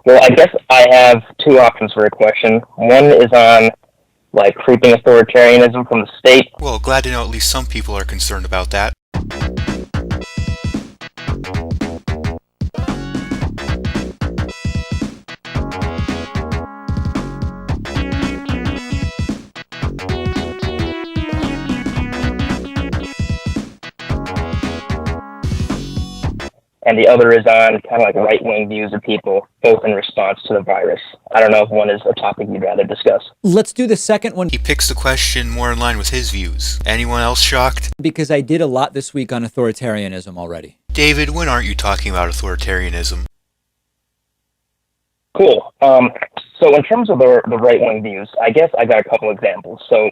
Well, I guess I have two options for a question. One is on like creeping authoritarianism from the state. Well, glad to know at least some people are concerned about that. And the other is on kind of like right-wing views of people, both in response to the virus. I don't know if one is a topic you'd rather discuss. Let's do the second one. He picks the question more in line with his views. Anyone else shocked? Because I did a lot this week on authoritarianism already. David, when aren't you talking about authoritarianism? Cool. So in terms of the right-wing views, I guess I got a couple examples. So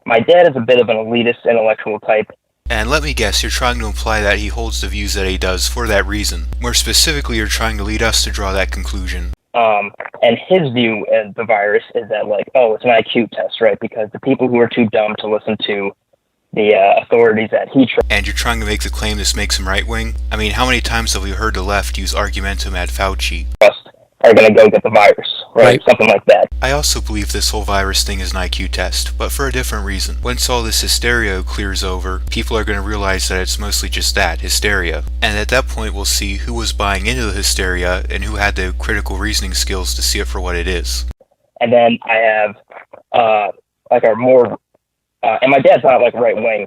my dad is a bit of an elitist intellectual type. And let me guess, you're trying to imply that he holds the views that he does for that reason. More specifically, you're trying to lead us to draw that conclusion. And his view of the virus is that, like, oh, it's an IQ test, right? Because the people who are too dumb to listen to the authorities that he trusts. And you're trying to make the claim this makes him right-wing? I mean, how many times have we heard the left use argumentum ad Fauci? Are going to go get the virus, right? Something like that. I also believe this whole virus thing is an IQ test, but for a different reason. Once all this hysteria clears over, people are going to realize that it's mostly just that, hysteria. And at that point we'll see who was buying into the hysteria and who had the critical reasoning skills to see it for what it is. And then I have, like our more, and my dad's not like right-wing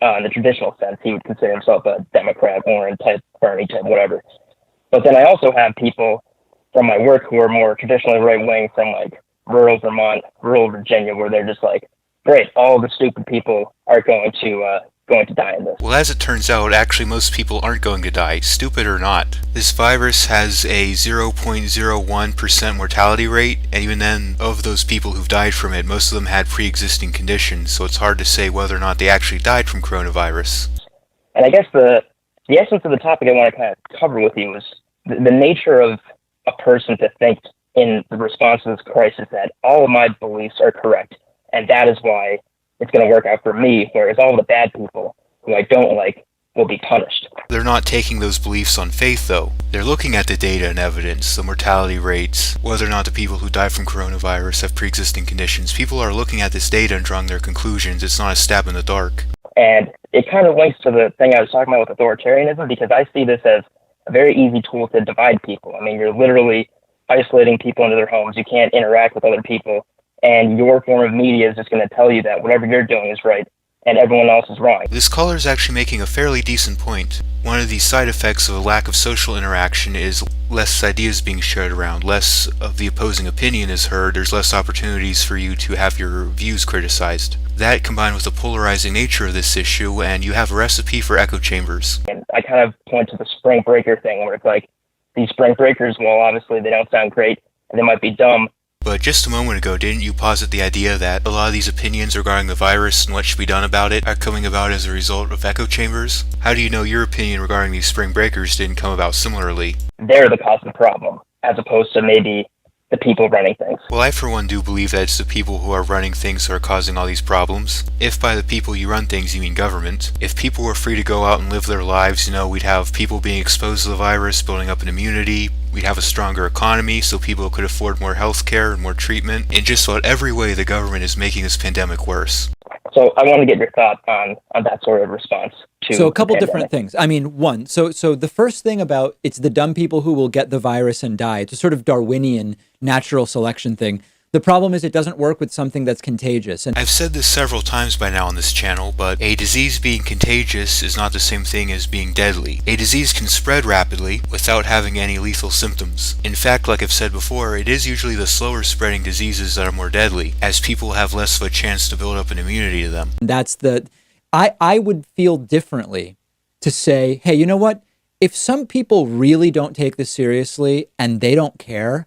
in the traditional sense. He would consider himself a Democrat, Warren type, Bernie type, whatever. But then I also have people from my work who are more traditionally right-wing from like rural Vermont, rural Virginia, where they're just like, great, all the stupid people are going to die in this. Well, as it turns out, actually most people aren't going to die, stupid or not. This virus has a 0.01% mortality rate, and even then, of those people who've died from it, most of them had pre-existing conditions, so it's hard to say whether or not they actually died from coronavirus. And I guess the essence of the topic I want to kind of cover with you is the nature of a person to think in the response to this crisis that all of my beliefs are correct, and that is why it's going to work out for me, whereas all the bad people who I don't like will be punished. They're not taking those beliefs on faith, though. They're looking at the data and evidence, the mortality rates, whether or not the people who die from coronavirus have pre-existing conditions. People are looking at this data and drawing their conclusions. It's not a stab in the dark. And it kind of links to the thing I was talking about with authoritarianism, because I see this as a very easy tool to divide people. I mean, you're literally isolating people into their homes. You can't interact with other people. And your form of media is just going to tell you that whatever you're doing is right and everyone else is wrong. This caller is actually making a fairly decent point. One of the side effects of a lack of social interaction is less ideas being shared around, less of the opposing opinion is heard, there's less opportunities for you to have your views criticized. That combined with the polarizing nature of this issue, and you have a recipe for echo chambers. And I kind of point to the spring breaker thing where it's like, these spring breakers, well, obviously they don't sound great and they might be dumb. But just a moment ago, didn't you posit the idea that a lot of these opinions regarding the virus and what should be done about it are coming about as a result of echo chambers? How do you know your opinion regarding these spring breakers didn't come about similarly? They're the cause of the problem, as opposed to maybe the people running things. Well, I for one do believe that it's the people who are running things who are causing all these problems. If by the people you run things you mean government, if people were free to go out and live their lives, we'd have people being exposed to the virus, building up an immunity, we'd have a stronger economy so people could afford more health care and more treatment. In just about every way, the government is making this pandemic worse. So I want to get your thought on that sort of response. So a couple different things. I mean, one, so the first thing about it's the dumb people who will get the virus and die. It's a sort of Darwinian natural selection thing. The problem is it doesn't work with something that's contagious. And I've said this several times by now on this channel, but a disease being contagious is not the same thing as being deadly. A disease can spread rapidly without having any lethal symptoms. In fact, like I've said before, it is usually the slower spreading diseases that are more deadly, as people have less of a chance to build up an immunity to them. That's I would feel differently to say, hey, you know what? If some people really don't take this seriously and they don't care,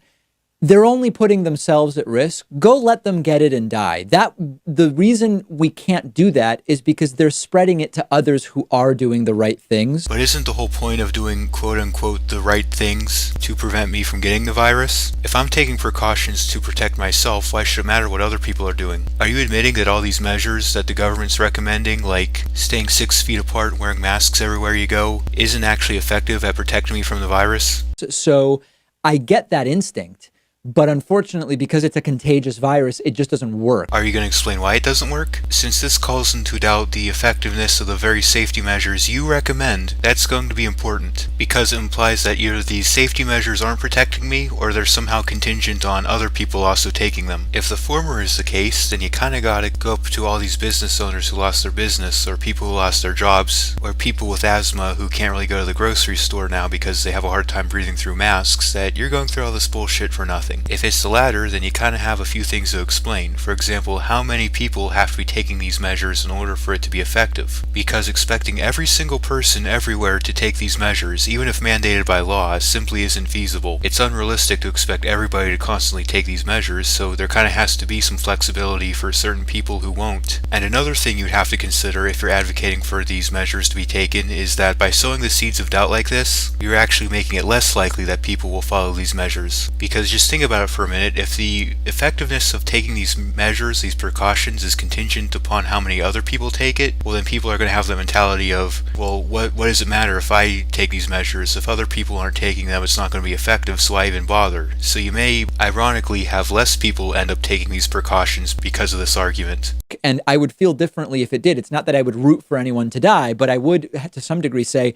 they're only putting themselves at risk. Go let them get it and die. The reason we can't do that is because they're spreading it to others who are doing the right things. But isn't the whole point of doing quote-unquote the right things to prevent me from getting the virus? If I'm taking precautions to protect myself, why should it matter what other people are doing? Are you admitting that all these measures that the government's recommending, like staying 6 feet apart and wearing masks everywhere you go, isn't actually effective at protecting me from the virus? So I get that instinct, but unfortunately, because it's a contagious virus, it just doesn't work. Are you going to explain why it doesn't work? Since this calls into doubt the effectiveness of the very safety measures you recommend, that's going to be important, because it implies that either these safety measures aren't protecting me, or they're somehow contingent on other people also taking them. If the former is the case, then you kinda gotta go up to all these business owners who lost their business, or people who lost their jobs, or people with asthma who can't really go to the grocery store now because they have a hard time breathing through masks, that you're going through all this bullshit for nothing. If it's the latter, then you kind of have a few things to explain. For example, how many people have to be taking these measures in order for it to be effective? Because expecting every single person everywhere to take these measures, even if mandated by law, simply isn't feasible. It's unrealistic to expect everybody to constantly take these measures, so there kind of has to be some flexibility for certain people who won't. And another thing you'd have to consider if you're advocating for these measures to be taken is that by sowing the seeds of doubt like this, you're actually making it less likely that people will follow these measures. Because just think about it for a minute, if the effectiveness of taking these measures, these precautions, is contingent upon how many other people take it, well then people are going to have the mentality of, well, what does it matter if I take these measures? If other people aren't taking them, it's not going to be effective, so why even bother? So you may, ironically, have less people end up taking these precautions because of this argument. And I would feel differently if it did. It's not that I would root for anyone to die, but I would, to some degree, say,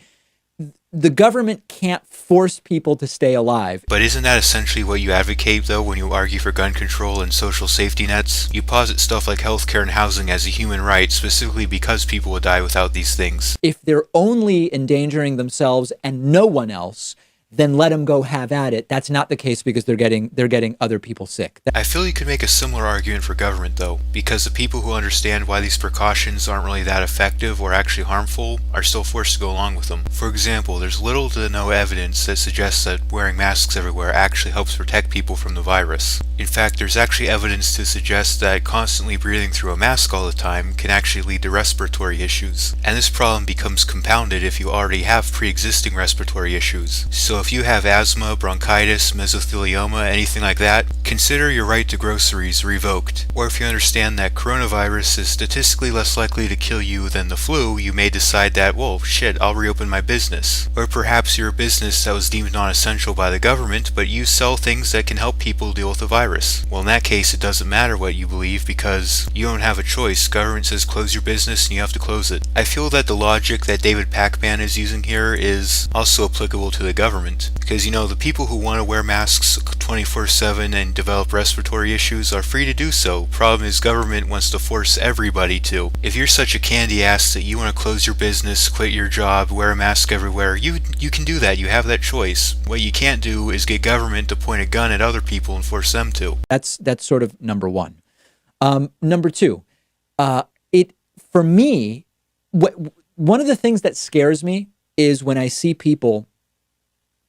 the government can't force people to stay alive. But isn't that essentially what you advocate, though, when you argue for gun control and social safety nets? You posit stuff like healthcare and housing as a human right, specifically because people would die without these things. If they're only endangering themselves and no one else, then let them go have at it. That's not the case because they're getting other people sick. I feel you could make a similar argument for government, though, because the people who understand why these precautions aren't really that effective or actually harmful are still forced to go along with them. For example, there's little to no evidence that suggests that wearing masks everywhere actually helps protect people from the virus. In fact, there's actually evidence to suggest that constantly breathing through a mask all the time can actually lead to respiratory issues. And this problem becomes compounded if you already have pre-existing respiratory issues. So if you have asthma, bronchitis, mesothelioma, anything like that, consider your right to groceries revoked. Or if you understand that coronavirus is statistically less likely to kill you than the flu, you may decide that, well, shit, I'll reopen my business. Or perhaps you're a business that was deemed non-essential by the government, but you sell things that can help people deal with the virus. Well, in that case, it doesn't matter what you believe because you don't have a choice. Government says close your business and you have to close it. I feel that the logic that David Pakman is using here is also applicable to the government. Because, the people who want to wear masks 24/7 and develop respiratory issues are free to do so. Problem is, government wants to force everybody to. If you're such a candy ass that you want to close your business, quit your job, wear a mask everywhere, you can do that. You have that choice. What you can't do is get government to point a gun at other people and force them to. That's sort of number one. Number two, for me, one of the things that scares me is when I see people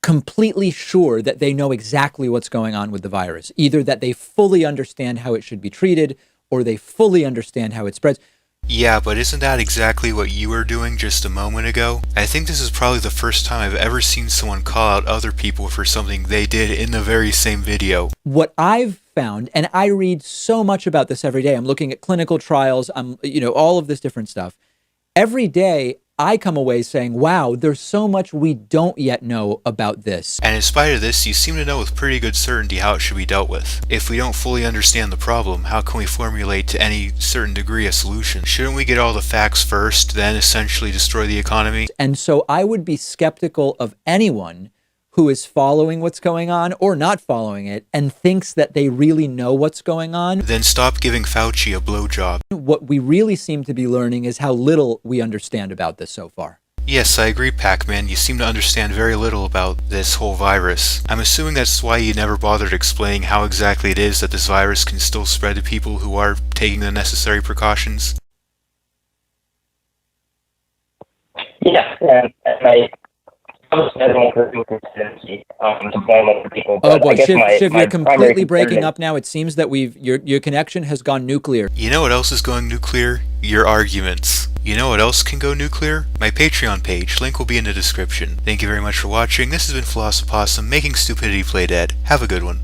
completely sure that they know exactly what's going on with the virus, either that they fully understand how it should be treated or they fully understand how it spreads. Yeah, but isn't that exactly what you were doing just a moment ago? I think this is probably the first time I've ever seen someone call out other people for something they did in the very same video. What I've found, and I read so much about this every day, I'm looking at clinical trials, all of this different stuff. Every day, I come away saying, wow, there's so much we don't yet know about this. And in spite of this, you seem to know with pretty good certainty how it should be dealt with. If we don't fully understand the problem, how can we formulate to any certain degree a solution? Shouldn't we get all the facts first, then essentially destroy the economy? And so I would be skeptical of anyone who is following what's going on or not following it and thinks that they really know what's going on. Then stop giving Fauci a blowjob. What we really seem to be learning is how little we understand about this so far. Yes, I agree, Pakman. You seem to understand very little about this whole virus. I'm assuming that's why you never bothered explaining how exactly it is that this virus can still spread to people who are taking the necessary precautions. Yeah, and everyone to blame other people. Oh boy, Shiv, you're my completely breaking up now. It seems that your connection has gone nuclear. You know what else is going nuclear? Your arguments. You know what else can go nuclear? My Patreon page. Link will be in the description. Thank you very much for watching. This has been Philosophossum, making stupidity play dead. Have a good one.